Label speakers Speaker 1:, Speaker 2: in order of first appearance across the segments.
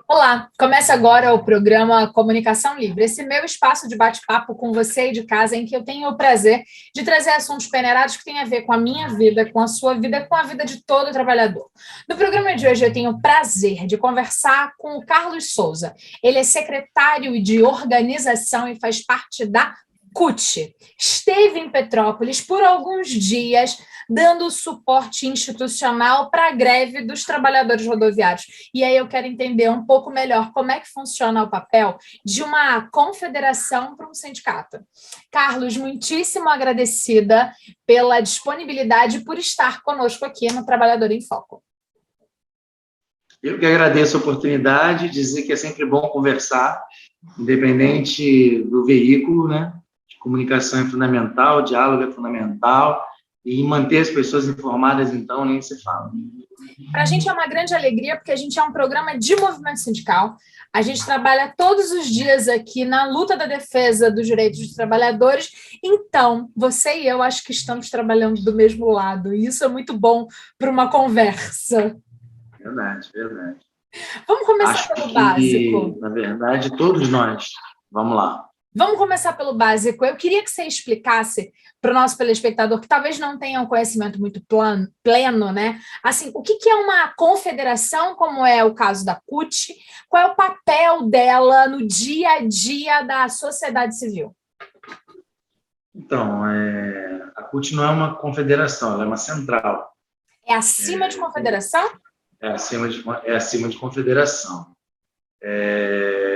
Speaker 1: Olá, começa agora o programa Comunicação Livre, esse meu espaço de bate-papo com você aí de casa, em que eu tenho o prazer de trazer assuntos peneirados que têm a ver com a minha vida, com a sua vida, com a vida de todo trabalhador. No programa de hoje eu tenho o prazer de conversar com o Carlos Souza. Ele é secretário de organização e faz parte da CUT. Esteve em Petrópolis por alguns dias, dando suporte institucional para a greve dos trabalhadores rodoviários. E aí eu quero entender um pouco melhor como é que funciona o papel de uma confederação para um sindicato. Carlos, muitíssimo agradecida pela disponibilidade e por estar conosco aqui no Trabalhador em Foco.
Speaker 2: Eu que agradeço a oportunidade, dizer que é sempre bom conversar, independente do veículo, né? Comunicação é fundamental, diálogo é fundamental, e manter as pessoas informadas, então, nem se fala.
Speaker 1: Para a gente é uma grande alegria, porque a gente é um programa de movimento sindical. A gente trabalha todos os dias aqui na luta da defesa dos direitos dos trabalhadores. Então, você e eu acho que estamos trabalhando do mesmo lado, e isso é muito bom para uma conversa.
Speaker 2: Verdade, verdade.
Speaker 1: Vamos começar
Speaker 2: Acho
Speaker 1: pelo
Speaker 2: que,
Speaker 1: básico.
Speaker 2: na verdade, todos nós. Vamos lá.
Speaker 1: Vamos começar pelo básico. Eu queria que você explicasse para o nosso telespectador, que talvez não tenha um conhecimento muito pleno, né? Assim, o que é uma confederação, como é o caso da CUT? Qual é o papel dela no dia a dia da sociedade civil?
Speaker 2: Então, a CUT não é uma confederação, ela é uma central.
Speaker 1: É acima de confederação?
Speaker 2: É acima de confederação.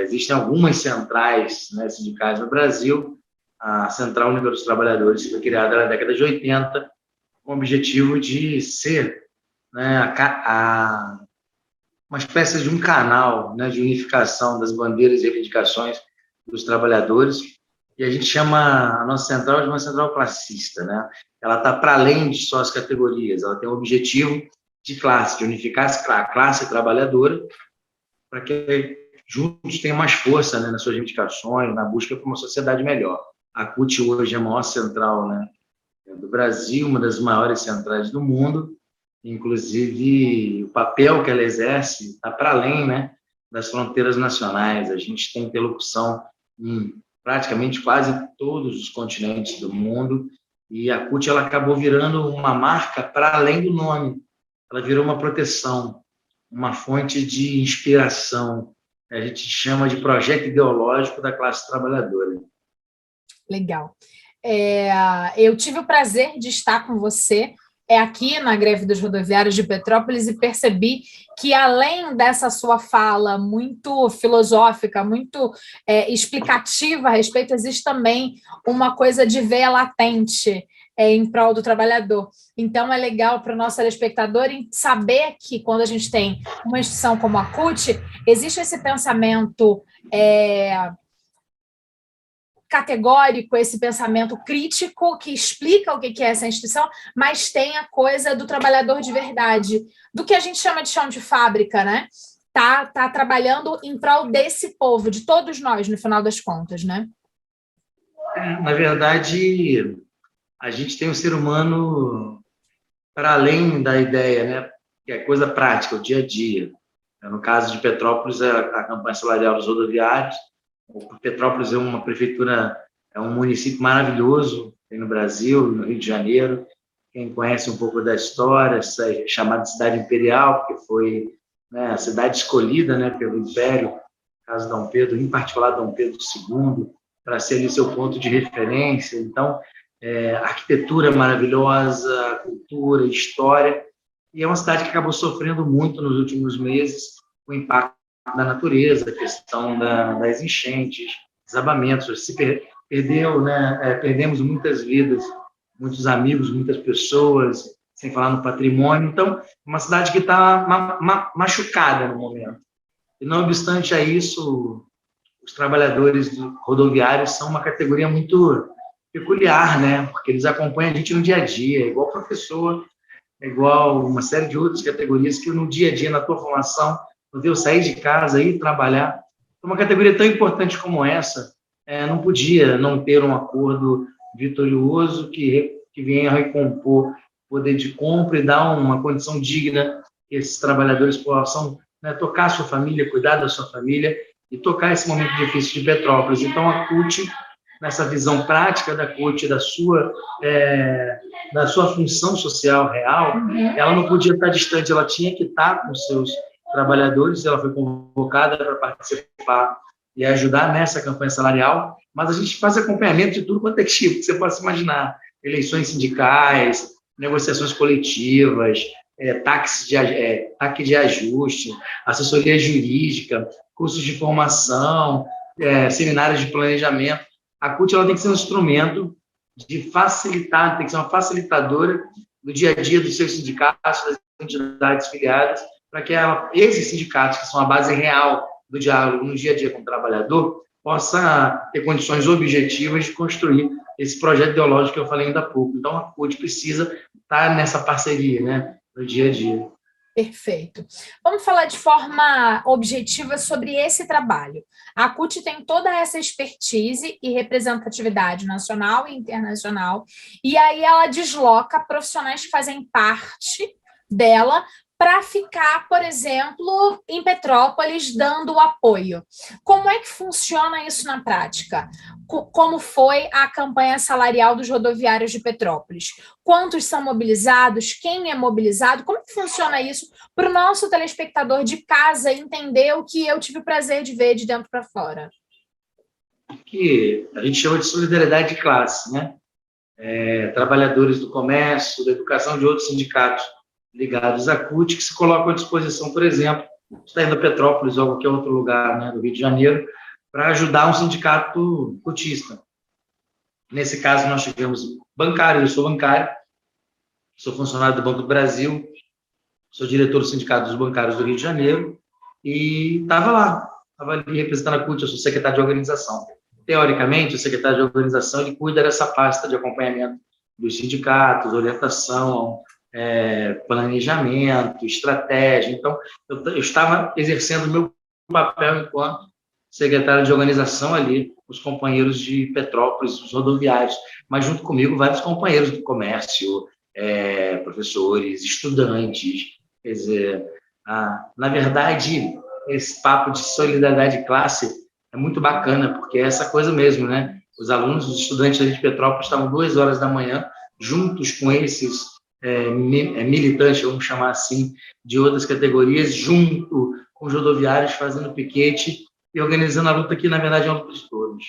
Speaker 2: Existem algumas centrais, né, sindicais no Brasil. A Central Única dos Trabalhadores foi criada na década de 80 com o objetivo de ser, né, uma espécie de um canal, né, de unificação das bandeiras e reivindicações dos trabalhadores. E a gente chama a nossa central de uma central classista, né? Ela está para além de só as categorias, ela tem o objetivo de classe, de unificar a classe trabalhadora para que juntos tenham mais força, né, nas suas reivindicações, na busca por uma sociedade melhor. A CUT hoje é a maior central, né, do Brasil, uma das maiores centrais do mundo, inclusive o papel que ela exerce está para além, né, das fronteiras nacionais. A gente tem interlocução em praticamente quase todos os continentes do mundo, e a CUT ela acabou virando uma marca para além do nome. Ela virou uma proteção, uma fonte de inspiração. A gente chama de projeto ideológico da classe trabalhadora.
Speaker 1: Legal. Eu tive o prazer de estar com você aqui na greve dos rodoviários de Petrópolis e percebi que, além dessa sua fala muito filosófica, muito explicativa a respeito, existe também uma coisa de veia latente em prol do trabalhador. Então, é legal para o nosso telespectador saber que, quando a gente tem uma instituição como a CUT, existe esse pensamento categórico, esse pensamento crítico que explica o que é essa instituição, mas tem a coisa do trabalhador de verdade, do que a gente chama de chão de fábrica, né? Tá trabalhando em prol desse povo, de todos nós, no final das contas, né?
Speaker 2: Na verdade, a gente tem um ser humano para além da ideia, né? Que é coisa prática, o dia a dia. No caso de Petrópolis, a campanha salarial dos rodoviários. Petrópolis é uma prefeitura, é um município maravilhoso, tem no Brasil, no Rio de Janeiro. Quem conhece um pouco da história, é chamada de Cidade Imperial, porque foi, né, a cidade escolhida, né, pelo Império, caso Dom Pedro, em particular Dom Pedro II, para ser ali seu ponto de referência. Então, arquitetura maravilhosa, cultura, história, e é uma cidade que acabou sofrendo muito nos últimos meses com o impacto da natureza, a questão das enchentes, desabamentos. Perdeu, né? Perdemos muitas vidas, muitos amigos, muitas pessoas, sem falar no patrimônio. Então, uma cidade que está machucada no momento. E, não obstante a isso, os trabalhadores rodoviários são uma categoria muito peculiar, né? Porque eles acompanham a gente no dia a dia, igual professor, igual uma série de outras categorias que no dia a dia, na tua formação, no teu sair de casa, ir trabalhar, uma categoria tão importante como essa, não podia não ter um acordo vitorioso que venha recompor o poder de compra e dar uma condição digna que esses trabalhadores possam né, tocar a sua família, cuidar da sua família e tocar esse momento difícil de Petrópolis. Então, a CUT, nessa visão prática da CUT, da sua função social real, ela não podia estar distante, ela tinha que estar com seus trabalhadores, ela foi convocada para participar e ajudar nessa campanha salarial, mas a gente faz acompanhamento de tudo quanto é tipo que você possa imaginar, eleições sindicais, negociações coletivas, TAC de ajuste, assessoria jurídica, cursos de formação, seminários de planejamento. A CUT ela tem que ser um instrumento de facilitar, tem que ser uma facilitadora do dia a dia dos seus sindicatos, das entidades filiadas, para que esses sindicatos, que são a base real do diálogo no dia a dia com o trabalhador, possa ter condições objetivas de construir esse projeto ideológico que eu falei ainda há pouco. Então, a CUT precisa estar nessa parceria, né, no dia a dia.
Speaker 1: Perfeito. Vamos falar de forma objetiva sobre esse trabalho. A CUT tem toda essa expertise e representatividade nacional e internacional, e aí ela desloca profissionais que fazem parte dela para ficar, por exemplo, em Petrópolis, dando o apoio. Como é que funciona isso na prática? Como foi a campanha salarial dos rodoviários de Petrópolis? Quantos são mobilizados? Quem é mobilizado? Como que funciona isso para o nosso telespectador de casa entender o que eu tive o prazer de ver de dentro para fora?
Speaker 2: Que a gente chama de solidariedade de classe, né? Trabalhadores do comércio, da educação, de outros sindicatos ligados à CUT, que se colocam à disposição, por exemplo, está indo a Petrópolis ou qualquer outro lugar, né, do Rio de Janeiro, para ajudar um sindicato cutista. Nesse caso, nós tivemos bancário, eu sou bancário, sou funcionário do Banco do Brasil, sou diretor do Sindicato dos Bancários do Rio de Janeiro, e estava ali representando a CUT, eu sou secretário de organização. Teoricamente, o secretário de organização ele cuida dessa pasta de acompanhamento dos sindicatos, orientação, planejamento, estratégia. Então, eu estava exercendo o meu papel enquanto secretário de organização ali, os companheiros de Petrópolis, os rodoviários, mas junto comigo vários companheiros do comércio, professores, estudantes. Quer dizer, na verdade, esse papo de solidariedade de classe é muito bacana, porque é essa coisa mesmo, né? Os alunos, os estudantes ali de Petrópolis estavam 2 horas da manhã, juntos com esses militantes, vamos chamar assim, de outras categorias, junto com os rodoviários, fazendo piquete e organizando a luta que, na verdade, é uma luta de todos.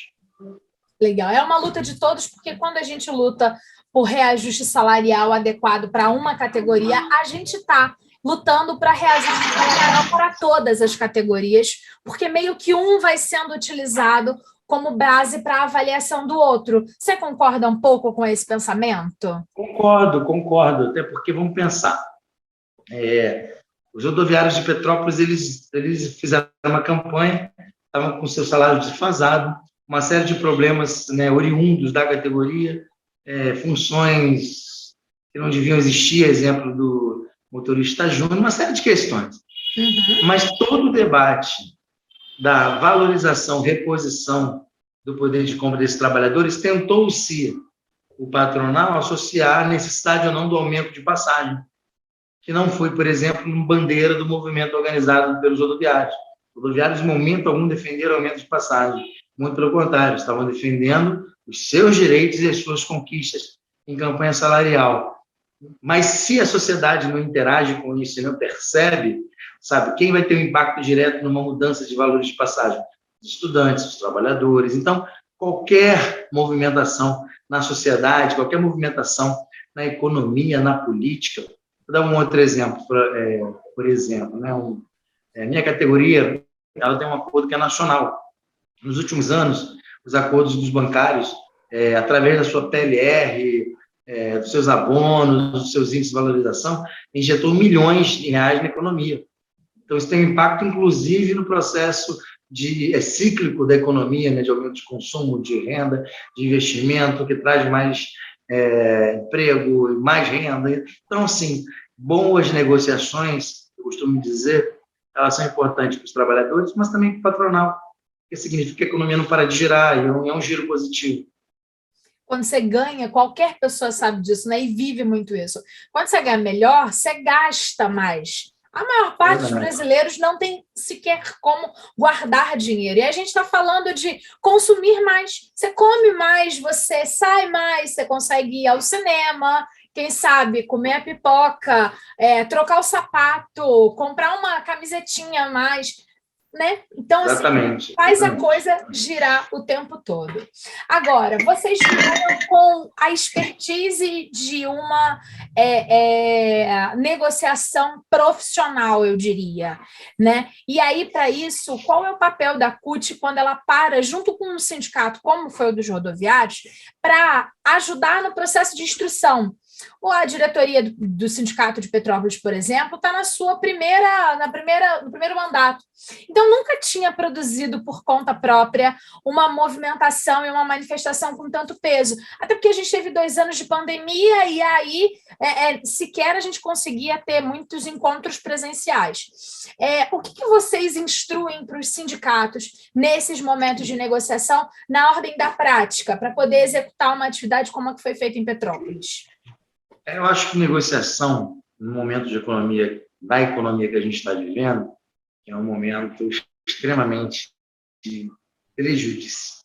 Speaker 1: Legal. É uma luta de todos, porque quando a gente luta por reajuste salarial adequado para uma categoria, a gente está lutando para reajuste salarial para todas as categorias, porque meio que um vai sendo utilizado como base para a avaliação do outro. Você concorda um pouco com esse pensamento?
Speaker 2: Concordo, até porque vamos pensar. Os rodoviários de Petrópolis, eles fizeram uma campanha, estavam com seu salário desfasado, uma série de problemas, né, oriundos da categoria, funções que não deviam existir, exemplo do motorista júnior, uma série de questões. Mas todo o debate da valorização, reposição do poder de compra desses trabalhadores, tentou-se o patronal associar a necessidade ou não do aumento de passagem, que não foi, por exemplo, uma bandeira do movimento organizado pelos rodoviários. Os rodoviários, em momento algum, defenderam o aumento de passagem. Muito pelo contrário, estavam defendendo os seus direitos e as suas conquistas em campanha salarial. Mas se a sociedade não interage com isso e não percebe, sabe, quem vai ter um impacto direto numa mudança de valores de passagem? Os estudantes, os trabalhadores. Então, qualquer movimentação na sociedade, qualquer movimentação na economia, na política. Vou dar um outro exemplo, por exemplo, né? Minha categoria ela tem um acordo que é nacional. Nos últimos anos, os acordos dos bancários, através da sua PLR, dos seus abonos, dos seus índices de valorização, injetou milhões de reais na economia. Então, isso tem um impacto, inclusive, no processo cíclico da economia, né, de aumento de consumo, de renda, de investimento, que traz mais emprego, mais renda. Então, assim, boas negociações, eu costumo dizer, elas são importantes para os trabalhadores, mas também para o patronal, que significa que a economia não para de girar, e é um giro positivo.
Speaker 1: Quando você ganha, qualquer pessoa sabe disso, né? E vive muito isso. Quando você ganha melhor, você gasta mais. A maior parte dos brasileiros não tem sequer como guardar dinheiro. E a gente está falando de consumir mais. Você come mais, você sai mais, você consegue ir ao cinema, quem sabe comer a pipoca, trocar o sapato, comprar uma camisetinha a mais, né? Então,
Speaker 2: Exatamente.
Speaker 1: Faz a coisa girar o tempo todo. Agora, vocês vieram com a expertise de uma negociação profissional, eu diria, né? E aí, para isso, qual é o papel da CUT quando ela para, junto com um sindicato, como foi o dos rodoviários, para ajudar no processo de instrução? Ou a diretoria do Sindicato de Petrópolis, por exemplo, está no primeiro mandato. Então, nunca tinha produzido por conta própria uma movimentação e uma manifestação com tanto peso. Até porque a gente teve 2 anos de pandemia e aí sequer a gente conseguia ter muitos encontros presenciais. O que vocês instruem para os sindicatos nesses momentos de negociação na ordem da prática, para poder executar uma atividade como a que foi feita em Petrópolis?
Speaker 2: Eu acho que negociação, no momento da economia que a gente está vivendo, é um momento extremamente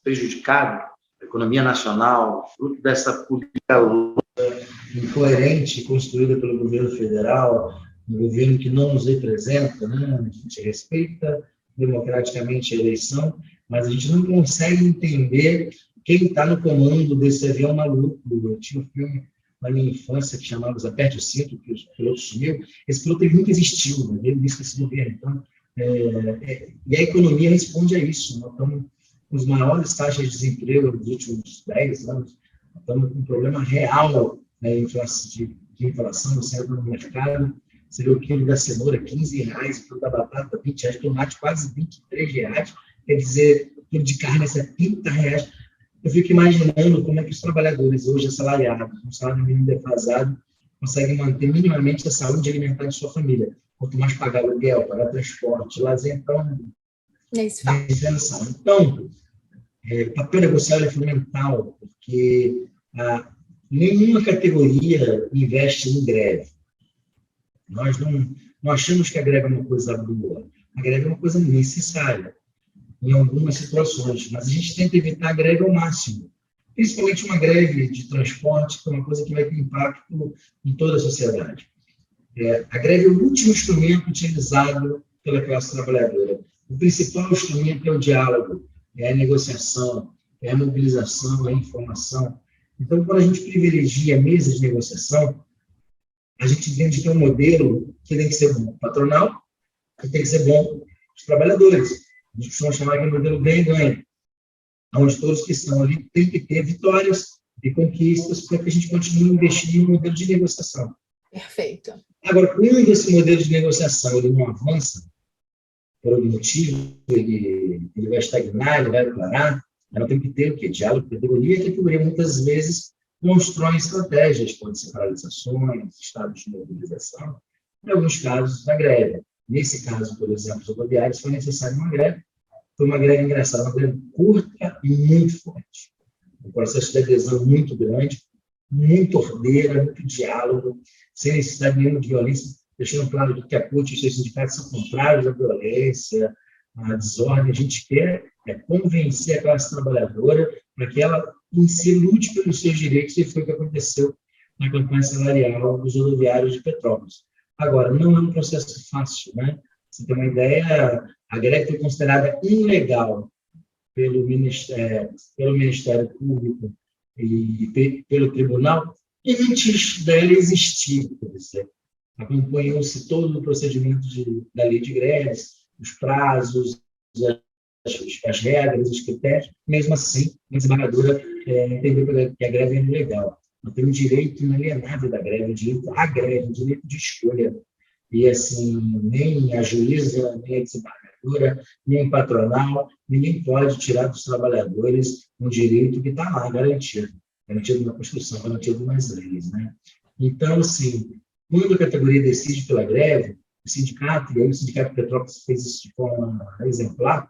Speaker 2: prejudicado, a economia nacional, fruto dessa política incoerente construída pelo governo federal, um governo que não nos representa, né? A gente respeita democraticamente a eleição, mas a gente não consegue entender quem está no comando desse avião maluco. Eu tinha um filme na minha infância que chamava Aperte o Cinto, que o piloto sumiu. Esse piloto ele nunca existiu, né? Ele disse que esse governo. Então, e a economia responde a isso. Nós estamos com as maiores taxas de desemprego nos últimos 10 anos, estamos com um problema real, né, de inflação no centro do mercado. Você vê o quilo da cenoura, R$15, o quilo da batata, R$20, o tomate quase R$23, quer dizer, o quilo de carne é R$70. Eu fico imaginando como é que os trabalhadores hoje assalariados, com salário mínimo defasado, conseguem manter minimamente a saúde alimentar de sua família. Quanto mais pagar aluguel, pagar transporte, lazer, então... Então, o papel negocial é fundamental, porque nenhuma categoria investe em greve. Nós não achamos que a greve é uma coisa boa. A greve é uma coisa necessária em algumas situações, mas a gente tenta evitar a greve ao máximo. Principalmente uma greve de transporte, que é uma coisa que vai ter impacto em toda a sociedade. A greve é o último instrumento utilizado pela classe trabalhadora. O principal instrumento é o diálogo, é a negociação, é a mobilização, é a informação. Então, quando a gente privilegia mesas de negociação, a gente entende que é um modelo que tem que ser bom para o patronal e tem que ser bom para os trabalhadores. A gente costuma chamar de modelo ganha-ganha, onde todos que estão ali têm que ter vitórias e conquistas para que a gente continue investindo no modelo de negociação.
Speaker 1: Perfeito.
Speaker 2: Agora, quando esse modelo de negociação ele não avança, por algum motivo, ele vai estagnar, ele vai parar, ela tem que ter o quê? Diálogo, categoria, que a categoria muitas vezes constrói estratégias, pode ser paralisações, estados de mobilização, em alguns casos, a greve. Nesse caso, por exemplo, os rodoviários, foi necessário uma greve. Foi uma greve engraçada, uma greve curta e muito forte. Um processo de adesão muito grande, muito ordeira, muito diálogo, sem necessidade nenhuma de violência, deixando claro que a CUT e os seus sindicatos são contrários à violência, à desordem. A gente quer convencer a classe trabalhadora para que ela, em si, lute pelos seus direitos, e foi o que aconteceu na campanha salarial dos rodoviários de Petrópolis. Agora, não é um processo fácil, né? Você tem uma ideia, a greve foi considerada ilegal pelo Ministério Público e pelo Tribunal antes dela existir, por exemplo. Acompanhou-se todo o procedimento da lei de greves, os prazos, as regras, os critérios. Mesmo assim, a desembargadora entendeu que a greve é ilegal. Nós temos direito inalienável da greve, direito à greve, direito de escolha. E, assim, nem a juíza, nem a desembargadora, nem o patronal, ninguém pode tirar dos trabalhadores um direito que está lá, garantido na Constituição, garantido nas leis, né? Então, assim, quando a categoria decide pela greve, o sindicato, e aí o Sindicato de Petrópolis fez isso de forma exemplar,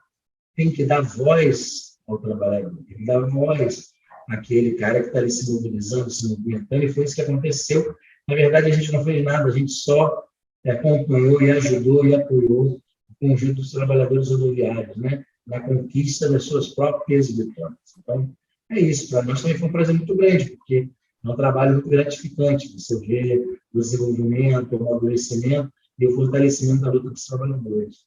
Speaker 2: tem que dar voz ao trabalhador, tem que dar voz àquele cara que está ali se mobilizando, se movimentando, e foi isso que aconteceu. Na verdade, a gente não fez nada, a gente só que acompanhou e ajudou e apoiou o conjunto dos trabalhadores rodoviários, né, na conquista das suas próprias vitórias. Então, é isso. Para nós também foi um prazer muito grande, porque é um trabalho muito gratificante. Você vê o desenvolvimento, o amadurecimento e o fortalecimento da luta dos trabalhadores.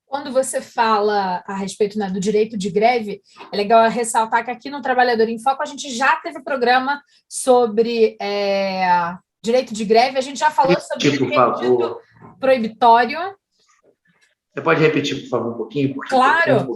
Speaker 1: Quando você fala a respeito, né, do direito de greve, é legal ressaltar que aqui no Trabalhador em Foco a gente já teve programa sobre direito de greve, a gente já falou sobre interdito proibitório.
Speaker 2: Você pode repetir, por favor, um pouquinho?
Speaker 1: Claro,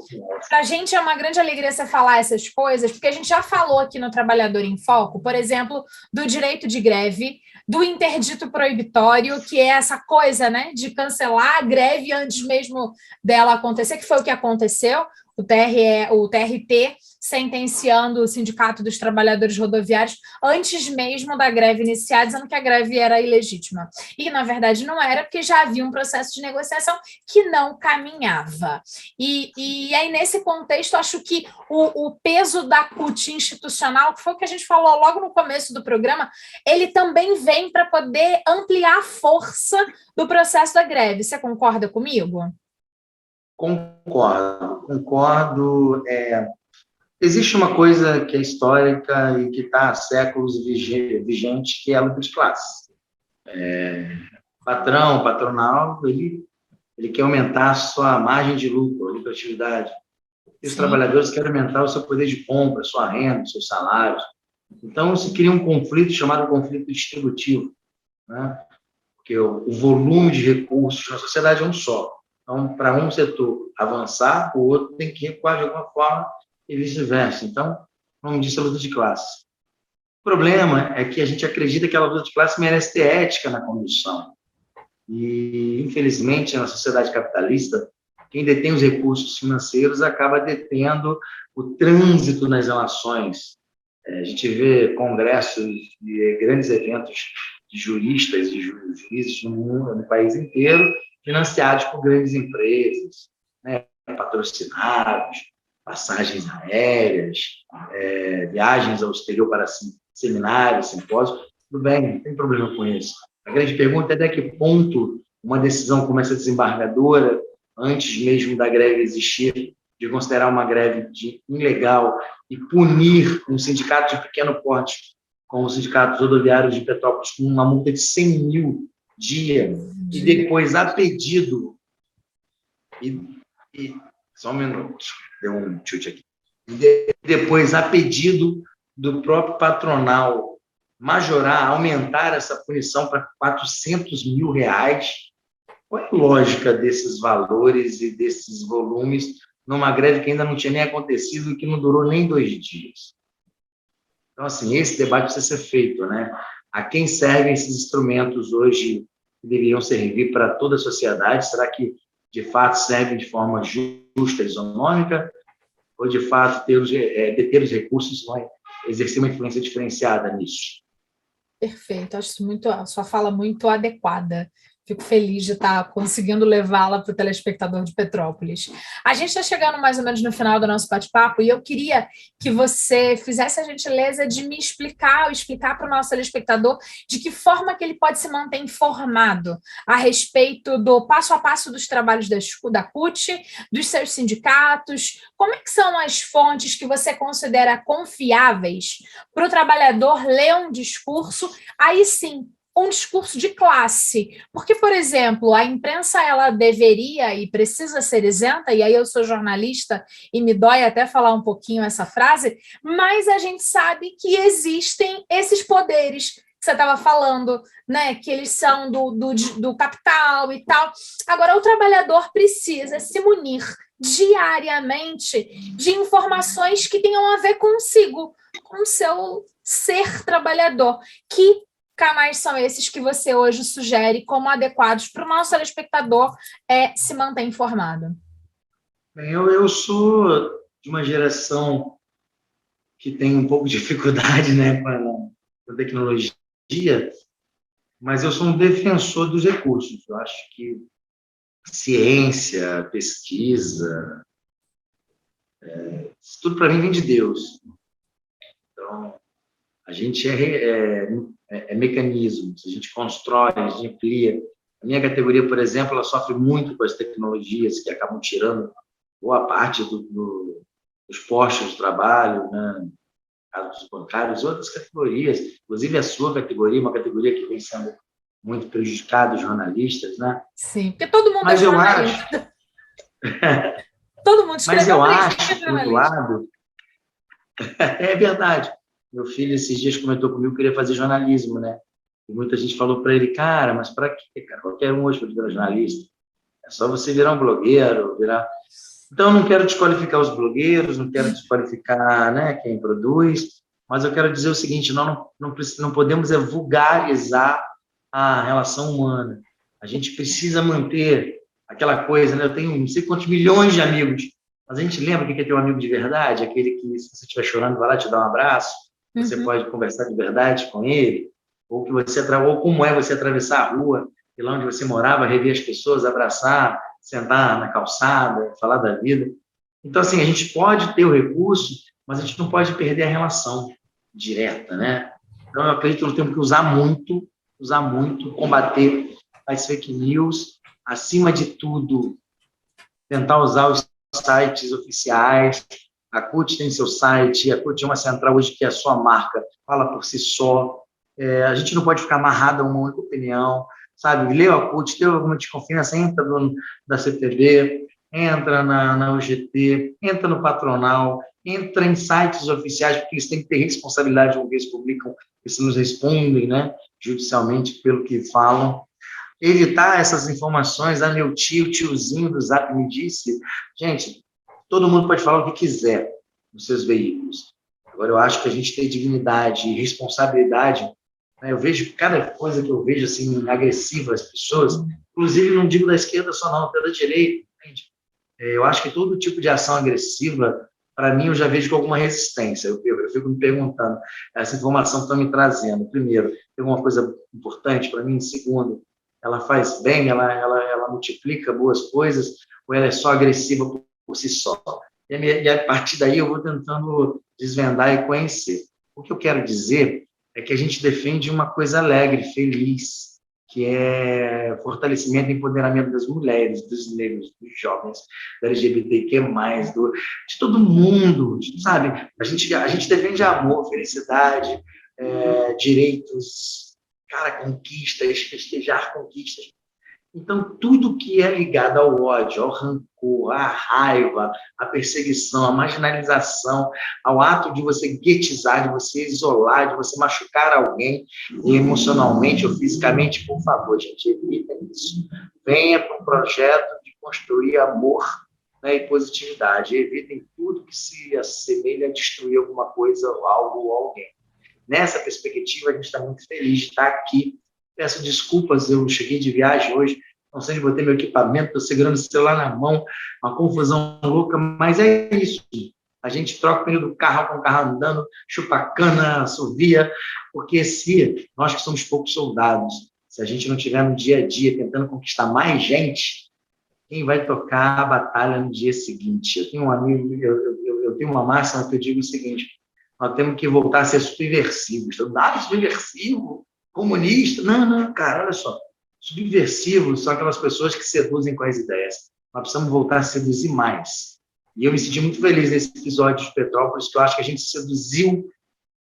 Speaker 1: para a gente é uma grande alegria você falar essas coisas, porque a gente já falou aqui no Trabalhador em Foco, por exemplo, do direito de greve, do interdito proibitório, que é essa coisa, né, de cancelar a greve antes mesmo dela acontecer, que foi o que aconteceu, o TRT sentenciando o Sindicato dos Trabalhadores Rodoviários antes mesmo da greve iniciar, dizendo que a greve era ilegítima. E, na verdade, não era, porque já havia um processo de negociação que não caminhava. E aí, nesse contexto, acho que o peso da CUT institucional, que foi o que a gente falou logo no começo do programa, ele também vem para poder ampliar a força do processo da greve. Você concorda comigo?
Speaker 2: Concordo. Existe uma coisa que é histórica e que está há séculos vigente, que é a luta de classe. Patronal, ele quer aumentar a sua margem de lucro, a lucratividade. E os trabalhadores querem aumentar o seu poder de compra, a sua renda, os seus salários. Então, se cria um conflito chamado conflito distributivo, né? Porque o volume de recursos na sociedade é um só. Então, para um setor avançar, o outro tem que recuar de alguma forma e vice-versa. Então, vamos dizer, a luta de classe. O problema é que a gente acredita que a luta de classe merece ter ética na condução. E, infelizmente, na sociedade capitalista, quem detém os recursos financeiros acaba detendo o trânsito nas relações. A gente vê congressos e grandes eventos de juristas e juízes no mundo, no país inteiro, financiados por grandes empresas, né, patrocinados, passagens aéreas, viagens ao exterior para seminários, simpósios. Tudo bem, não tem problema com isso. A grande pergunta é até que ponto uma decisão como essa desembargadora, antes mesmo da greve existir, de considerar uma greve ilegal e punir um sindicato de pequeno porte, como o Sindicato Rodoviário de Petrópolis, com uma multa de 100 mil dia, e depois, a pedido, só um minuto, deu um chute aqui, e depois, a pedido do próprio patronal, majorar, aumentar essa punição para 400 mil reais. Qual é a lógica desses valores e desses volumes numa greve que ainda não tinha nem acontecido e que não durou nem 2 dias? Então, assim, esse debate precisa ser feito, né? A quem servem esses instrumentos hoje que deveriam servir para toda a sociedade? Será que, de fato, servem de forma justa e isonômica? Ou, de fato, deter os recursos vai exercer uma influência diferenciada nisso?
Speaker 1: Perfeito, acho a sua fala muito adequada. Fico feliz de estar conseguindo levá-la para o telespectador de Petrópolis. A gente está chegando mais ou menos no final do nosso bate-papo e eu queria que você fizesse a gentileza de me explicar para o nosso telespectador de que forma que ele pode se manter informado a respeito do passo a passo dos trabalhos da CUT, dos seus sindicatos. Como é que são as fontes que você considera confiáveis para o trabalhador ler um discurso, aí sim, um discurso de classe, porque, por exemplo, a imprensa ela deveria e precisa ser isenta, e aí eu sou jornalista e me dói até falar um pouquinho essa frase, mas a gente sabe que existem esses poderes que você estava falando, né, que eles são do capital e tal. Agora, o trabalhador precisa se munir diariamente de informações que tenham a ver consigo, com o seu ser trabalhador. Que canais são esses que você hoje sugere como adequados para o nosso telespectador se manter informado?
Speaker 2: Bem, eu sou de uma geração que tem um pouco de dificuldade, né, com a tecnologia, mas eu sou um defensor dos recursos. Eu acho que ciência, pesquisa, isso tudo para mim vem de Deus. Então, a gente é mecanismos, a gente constrói, a gente amplia, A minha categoria, por exemplo, ela sofre muito com as tecnologias que acabam tirando boa parte dos postos de trabalho, né? Casos bancários, outras categorias, inclusive a sua categoria, uma categoria que vem sendo muito prejudicada, os jornalistas, né?
Speaker 1: Sim, porque todo mundo é
Speaker 2: Mas eu acho,
Speaker 1: jornalista. Todo mundo
Speaker 2: mas
Speaker 1: escreveu
Speaker 2: eu
Speaker 1: um livrinho
Speaker 2: acho,
Speaker 1: de
Speaker 2: por outro
Speaker 1: jornalista.
Speaker 2: lado, é verdade. Meu filho, esses dias, comentou comigo que queria fazer jornalismo, né? E muita gente falou para ele, cara, mas para quê, cara? Qualquer um hoje pode virar jornalista. É só você virar um blogueiro, virar. Então, eu não quero desqualificar os blogueiros, não quero desqualificar, né, quem produz, mas eu quero dizer o seguinte: não podemos vulgarizar a relação humana. A gente precisa manter aquela coisa, né? Eu tenho não sei quantos milhões de amigos, mas a gente lembra que é ter um amigo de verdade, aquele que, se você estiver chorando, vai lá te dar um abraço, você
Speaker 1: Uhum.
Speaker 2: pode conversar de verdade com ele, ou como é você atravessar a rua, e lá onde você morava, rever as pessoas, abraçar, sentar na calçada, falar da vida. Então, assim, a gente pode ter o recurso, mas a gente não pode perder a relação direta, né? Então, eu acredito que nós temos que usar muito, combater as fake news, acima de tudo, tentar usar os sites oficiais. A CUT tem seu site, a CUT é uma central hoje que é a sua marca, fala por si só. A gente não pode ficar amarrado a uma única opinião, sabe? Leu a CUT, teve alguma desconfiança, entra da CTB, entra na UGT, entra no Patronal, entra em sites oficiais, porque eles têm que ter responsabilidade com o que eles publicam, eles nos respondem, né, judicialmente pelo que falam. Evitar essas informações, meu tiozinho do Zap me disse. Gente, todo mundo pode falar o que quiser nos seus veículos. Agora, eu acho que a gente tem dignidade e responsabilidade, né? Eu vejo cada coisa que eu vejo assim, agressiva às pessoas, inclusive não digo da esquerda só não, até da direita, entende? Eu acho que todo tipo de ação agressiva, para mim, eu já vejo com alguma resistência. Eu fico me perguntando, essa informação que estão me trazendo, primeiro, tem alguma coisa importante para mim? Segundo, ela faz bem, ela multiplica boas coisas, ou ela é só agressiva por si só? E a partir daí eu vou tentando desvendar e conhecer. O que eu quero dizer é que a gente defende uma coisa alegre, feliz, que é fortalecimento e empoderamento das mulheres, dos negros, dos jovens, da LGBTQ+, de todo mundo, sabe? A gente defende amor, felicidade, direitos, cara, conquistas, festejar conquistas. Então, tudo que é ligado ao ódio, ao rancor, à raiva, à perseguição, à marginalização, ao ato de você guetizar, de você isolar, de você machucar alguém emocionalmente ou fisicamente, por favor, gente, evitem isso. Venha para um projeto de construir amor, né, e positividade. Evitem tudo que se assemelha a destruir alguma coisa, algo ou alguém. Nessa perspectiva, a gente está muito feliz de estar aqui. Peço desculpas, eu cheguei de viagem hoje, não sei onde botei meu equipamento, estou segurando o celular na mão, uma confusão louca, mas é isso. A gente troca o pneu do carro com o carro andando, chupa cana, assovia, porque se nós que somos poucos soldados, se a gente não estiver no dia a dia tentando conquistar mais gente, quem vai tocar a batalha no dia seguinte? Eu tenho um amigo, eu tenho uma máxima que eu digo o seguinte: nós temos que voltar a ser subversivos. Nada subversivo, comunista. Não, cara, olha só. Subversivos são aquelas pessoas que seduzem com as ideias. Nós precisamos voltar a seduzir mais. E eu me senti muito feliz nesse episódio de Petrópolis, que eu acho que a gente seduziu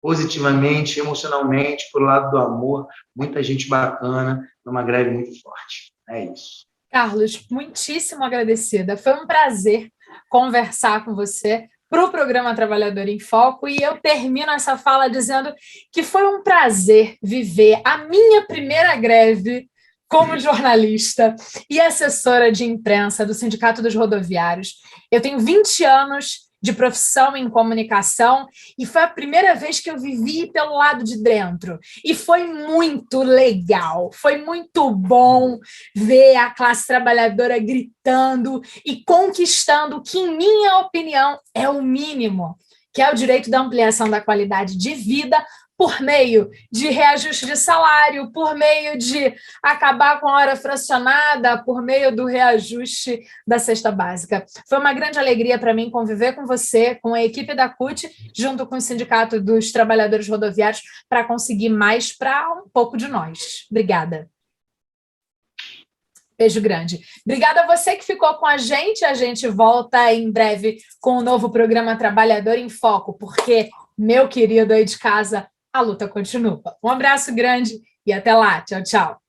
Speaker 2: positivamente, emocionalmente, por lado do amor, muita gente bacana, numa greve muito forte. É isso.
Speaker 1: Carlos, muitíssimo agradecida. Foi um prazer conversar com você para o programa Trabalhador em Foco, e eu termino essa fala dizendo que foi um prazer viver a minha primeira greve como jornalista e assessora de imprensa do Sindicato dos Rodoviários. Eu tenho 20 anos de profissão em comunicação e foi a primeira vez que eu vivi pelo lado de dentro. E foi muito legal, foi muito bom ver a classe trabalhadora gritando e conquistando o que, em minha opinião, é o mínimo, que é o direito da ampliação da qualidade de vida por meio de reajuste de salário, por meio de acabar com a hora fracionada, por meio do reajuste da cesta básica. Foi uma grande alegria para mim conviver com você, com a equipe da CUT, junto com o Sindicato dos Trabalhadores Rodoviários, para conseguir mais para um pouco de nós. Obrigada. Beijo grande. Obrigada a você que ficou com a gente. A gente volta em breve com o novo programa Trabalhador em Foco, porque, meu querido aí de casa, a luta continua. Um abraço grande e até lá. Tchau, tchau.